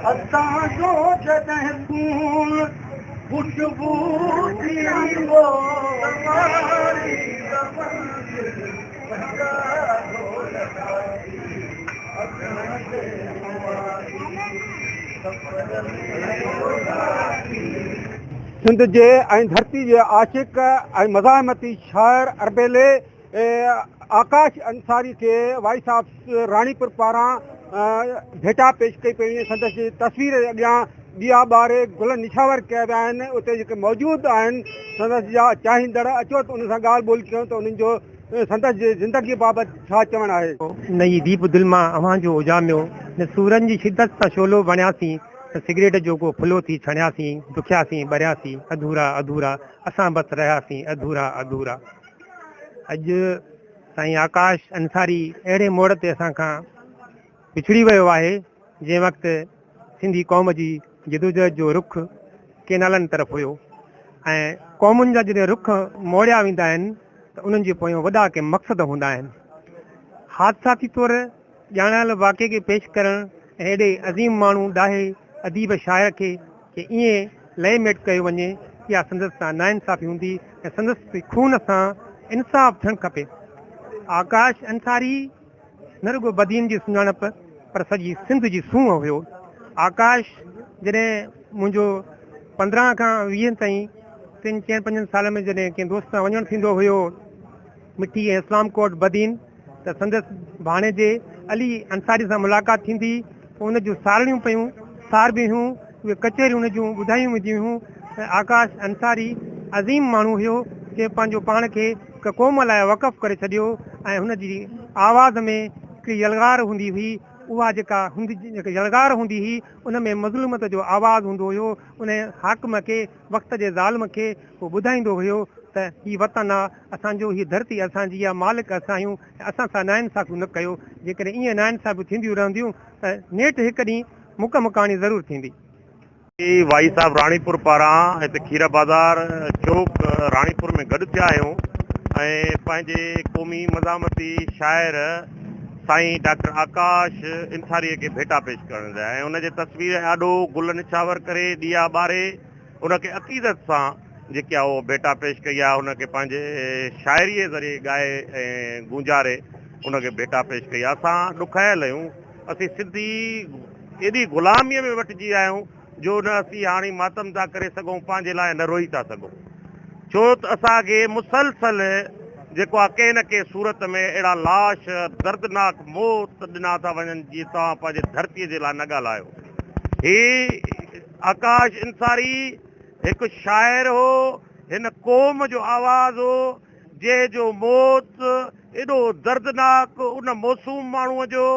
असांजो जॾहिं खून खुशबू थींदो सिंध जे ऐं धरती जे आशिक़ ऐं मज़ाहमती शाइर अरबेले आकाश अंसारी खे वाई साहब राणीपुर पारां भेटा पेश कई पई। संदसि तस्वीर अॻियां ॾिया ॿारे गुल निछावर कया विया आहिनि। उते जेके मौजूदु आहिनि संदसि जा चाहींदड़ अचो त उन सां ॻाल्हि ॿोली कयूं त उन्हनि जो संदसि जे ज़िंदगीअ बाबति छा चवणु आहे। नई दीप दिल मां अव्हां जो उजामियो न सूरन जी शिदत सां शोलो बणियासीं त सिगरेट जो को फुलो थी छणियासीं दुखियासीं ॿरियासीं अधूरा अधूरा असां बसि रहियासीं अधूरा अधूरा। अॼु साईं आकाश अंसारी अहिड़े मोड़ ते असां खां पिछड़ी वियो आहे जंहिं वक़्तु सिंधी क़ौम जी जदोजहद जो रुख केनालनि तरफ़ हुयो ऐं क़ौमुनि जा जॾहिं रुख मोड़िया वेंदा आहिनि त उन्हनि जे पोयां वॾा के मक़सद हूंदा आहिनि। हादसाती तौर ॼाणायल वाक़े खे पेश करणु ऐं हेॾे अज़ीम माण्हू ॾाहे अदीब शाइर खे ईअं लय मेट कयो वञे इहा संदसि सां नाइंसाफ़ी हूंदी ऐं संदसि खून सां इंसाफ़ थियणु खपे। आकाश अंसारी न रुगो बदीन जी सुञाणप पर सॼी सिंध जी सूंहं हुयो। आकाश जॾहिं मुंहिंजो 15 खां 20 ताईं 3-4-5 साल में जॾहिं कंहिं दोस्त सां वञणु थींदो हुयो मिठी ऐं इस्लाम कोट बदीन त संदसि भाणे जे अली अंसारी सां मुलाक़ात थींदी। पोइ उन जूं सारणियूं पियूं सार बि हुयूं उहे कचहरियूं उन जूं ॿुधायूं वेंदियूं हुयूं। ऐं आकाश अंसारी अज़ीम माण्हू हुयो जे पंहिंजो पाण खे हिकु क़ौम लाइ वक़फ़ करे छॾियो ऐं हुनजी आवाज़ में हिकिड़ी यलगार हूंदी हुई। उहा जेका यलगार हूंदी हुई उन में मज़लूमत जो आवाज़ हूंदो हुयो। उन हाकिम खे वक़्त जे ज़ालिम खे उहो ॿुधाईंदो हुयो त हीउ वतन आहे असांजो, हीअ धरती असांजी आहे, मालिक असां आहियूं ऐं असां सां नाइंसाफ़ियूं न कयो। जेकॾहिं ईअं नाइंसाफ़ियूं थींदियूं रहंदियूं त नेठि हिकु ॾींहुं मुक मुकाणी ज़रूरु थींदी। वाई साहब राणीपुर पारां हिते खीरा बाज़ार चौक राणीपुर में गॾु थिया आहियूं ऐं पंहिंजे क़ौमी मज़ामती शाइर साईं डॉक्टर आकाश अंसारीअ खे भेटा पेश करण लाइ ऐं उनजे तस्वीर ॾाढो गुल निछावर करे ॾिया ॿारे उनखे अक़ीदत सां जेके आहे उहो भेटा पेश कई आहे। हुनखे पंहिंजे शाइरीअ ज़रिए ॻाए ऐं गूंजारे उनखे भेटा पेश कई आहे। असां ॾुखायल आहियूं, असीं सिंधी एॾी ग़ुलामीअ में वठिजी विया आहियूं जो न असीं हाणे मातम था करे सघूं पंहिंजे लाइ न रोई था सघूं। छो त असांखे मुसलसल जेको आहे कंहिं न कंहिं सूरत में अहिड़ा लाश दर्दनाक मौत ॾिना था वञनि जीअं तव्हां पंहिंजे धरतीअ जे लाइ न ॻाल्हायो। ही आकाश अंसारी हिकु शाइर हो, हिन क़ौम जो आवाज़ हो जंहिंजो मौत एॾो दर्दनाक उन मौसूम माण्हूअ जो,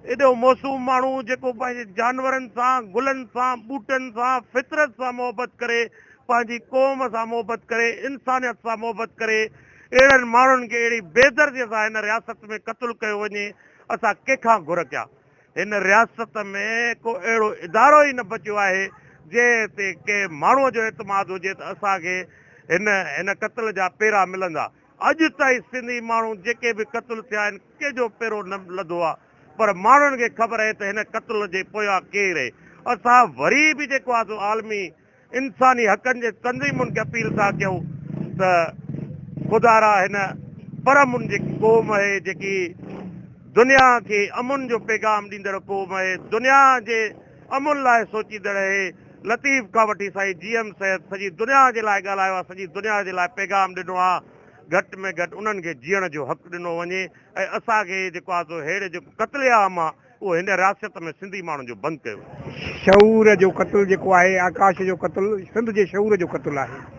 एॾो मौसूम माण्हू जेको पंहिंजे जानवरनि सां, गुलनि सां, ॿूटनि सां, फितरत सां मोहबत करे, पंहिंजी क़ौम सां मोहबत करे, इंसानियत सां मोहबत करे, अहिड़नि माण्हुनि खे अहिड़ी बेदर्दीअ सां हिन रियासत में क़त्ल कयो वञे। असां कंहिंखां घुर कया। हिन रियासत में को अहिड़ो इदारो ई न बचियो आहे जंहिं ते कंहिं माण्हूअ जो एतमाद हुजे त असांखे हिन क़त्ल जा पेरा मिलंदा। अॼु ताईं सिंधी माण्हू जेके बि क़त्ल थिया आहिनि कंहिंजो पेरो न लधो आहे, पर माण्हुनि खे ख़बर आहे त हिन क़त्ल जे पोयां केरु आहे। असां वरी बि जेको आहे सो आलमी इंसानी हक़नि जे तंज़ीमुनि खे अपील था कयूं त ख़ुदारा हिन परमुन जी क़ौम आहे जेकी दुनिया खे अमुन जो पैगाम ॾींदड़ क़ौम आहे, दुनिया जे अमुन लाइ सोचींदड़ आहे। लतीफ़ खां वठी साईं GM साहिब सॼी दुनिया जे लाइ ॻाल्हायो आहे, सॼी दुनिया जे लाइ पैगाम ॾिनो आहे। घटि में घटि उन्हनि खे जीअण जो हक़ु ॾिनो वञे ऐं असांखे जेको आहे सो अहिड़े जेको क़त्लेआम आहे उहो हिन रियासत में सिंधी माण्हुनि जो बंदि कयो। शऊर जो क़त्ल जेको आहे, आकाश जो क़त्ल सिंध जे शऊर जो क़त्ल आहे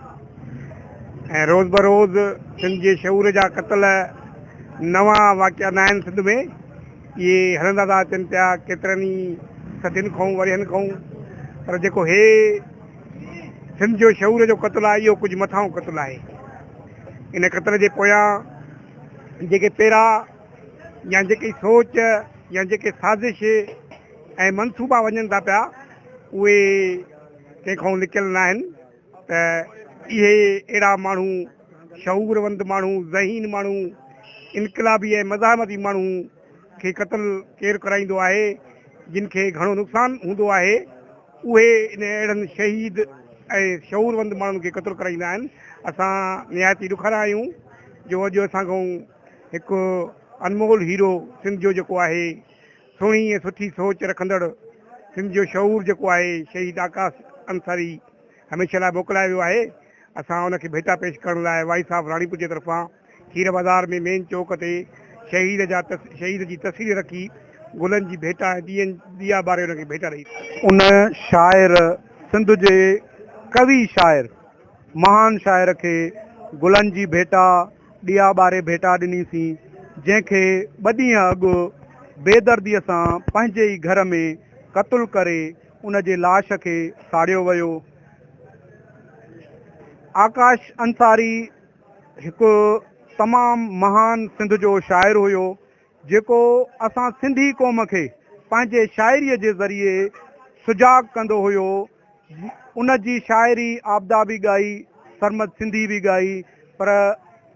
ऐं रोज़ बरोज़ सिंध जे शऊर जा क़त्ल नवां वाक़िया न आहिनि सिंध में। इहे हलंदा था अचनि पिया केतिरनि ई सदियुनि खां वरियनि खां, पर जेको हे सिंध जो शऊर जो क़त्ल आहे इहो कुझु मथां क़त्ल आहे। इन क़त्ल जे पोयां जेके पेरा या जेकी सोच या जेके साज़िश ऐं मनसूबा वञनि था पिया उहे कंहिंखां लिकियल न आहिनि। त इहे अहिड़ा माण्हू, शऊरवंद माण्हू, ज़हीन माण्हू, इनकलाबी ऐं मज़ामती माण्हू खे क़त्ल केरु कराईंदो आहे जिन खे घणो नुक़सानु हूंदो आहे उहे इन अहिड़नि शहीद ऐं शऊरवंद माण्हुनि खे क़तलु कराईंदा आहिनि। असां निहायती ॾुखिया आहियूं जो अॼु असांखां हिकु अनमोल हीरो सिंध जो जेको आहे सुहिणी ऐं सुठी सोच रखंदड़ सिंध जो शऊर जेको आहे शहीद आकाश अंसारी हमेशह लाइ मोकिलायो वियो आहे। असां उनखे भेटा पेश करण लाइ वाई साहब राणीपुर जे तरफ़ां खीर बाज़ार में मेन चौक ते शहीद जी तस्वीर रखी गुलनि जी भेटा दिया ॿारे हुनखे भेटा ॾेई। उन शाइर सिंध जे कवि शाइर महान शाइर खे गुलनि जी भेटा ॾिया ॿारे भेटा ॾिनीसीं, जंहिंखे ॿ ॾींहं अॻु बेदर्दीअ सां पंहिंजे ई घर में क़तलु करे उन जे लाश खे साड़ियो वियो। आकाश अंसारी हिकु तमामु महान सिंध जो शाइर हुयो जेको असां सिंधी क़ौम खे पंहिंजे शाइरीअ जे ज़रिए सुजाग कंदो हुयो। उन जी शाइरी आबदा बि ॻाई, सरमद सिंधी बि ॻाई, पर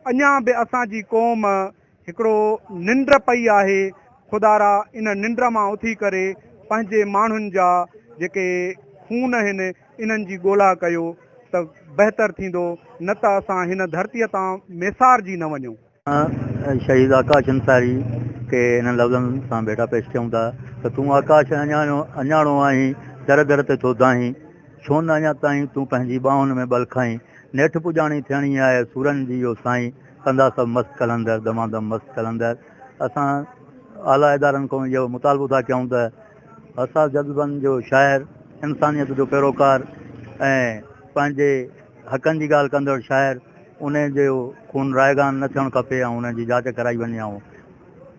अञा बि असांजी क़ौम हिकिड़ो निंड पई आहे। ख़ुदारा इन निंड मां उथी करे पंहिंजे माण्हुनि जा जेके खून आहिनि इन्हनि जी ॻोल्हा कयो त बहितरु थींदो, न त असां हिन धरतीअ तां मेसार जी न वञूं। शहीद आकाश अंसारी के इन लफ़्ज़नि सां बेटा पेश कयूं था त तूं आकाश अञाणो आहीं, दर दर ते थो दाहीं, छो न अञा ताईं तूं पंहिंजी ॿाहुनि में बल खाईं, नेठि पुॼाणी थियणी आहे सूरनि जी इहो साईं, कंदा सभु मस्तु कलंदर दमादम मस्तु कलंदर। असां आला इदारनि खां इहो मुतालबो था कयूं त असां जज़्बनि जो शाइर, इंसानियत जो पैरोकार ऐं पंहिंजे हक़नि जी ॻाल्हि कंदड़ शाइर, उन जो खून रायगान न थियणु खपे ऐं उन जी जांच कराई वञे ऐं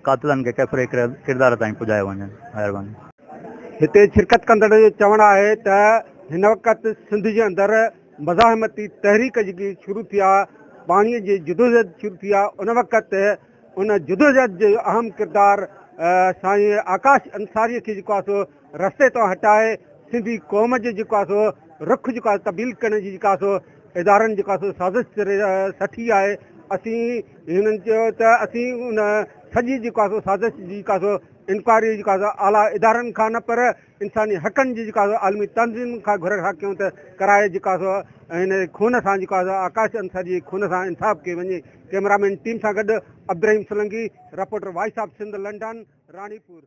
कातिलनि खे कैफ़रे किरदार ताईं पुॼायो वञे। महिरबानी। हिते शिरकत कंदड़ जो चवणु आहे त हिन वक़्तु सिंध जे अंदरि मज़ाहमती तहरीक जेकी शुरू थी आहे, पाणीअ जी जुदोजहद शुरू थी आहे, उन वक़्तु उन जुदोजहद जो अहम किरदारु साईं आकाश अंसारीअ खे जेको आहे सो रस्ते तां हटाए सिंधी क़ौम जो जेको आहे सो रुख जेको आहे तब्दील करण जी जेका सो इदारनि जेका सो साज़िश सठी आहे। असीं हिननि चयो त असीं उन सॼी जेको आहे सो साज़िश जी जेका सो इंक्वायरी जेका आला इदारनि खां न पर इंसानी हक़नि जी जेका आलमी तंज़ीम खां घुर था कयूं त कराए जेका सो हिन खून सां जेका आकाश अंसारी खून सां इंसाफ़ कयो वञे। कैमरामैन टीम सां गॾु Abdurrahim Solanki, reporter voice of Sindh London, Ranipur.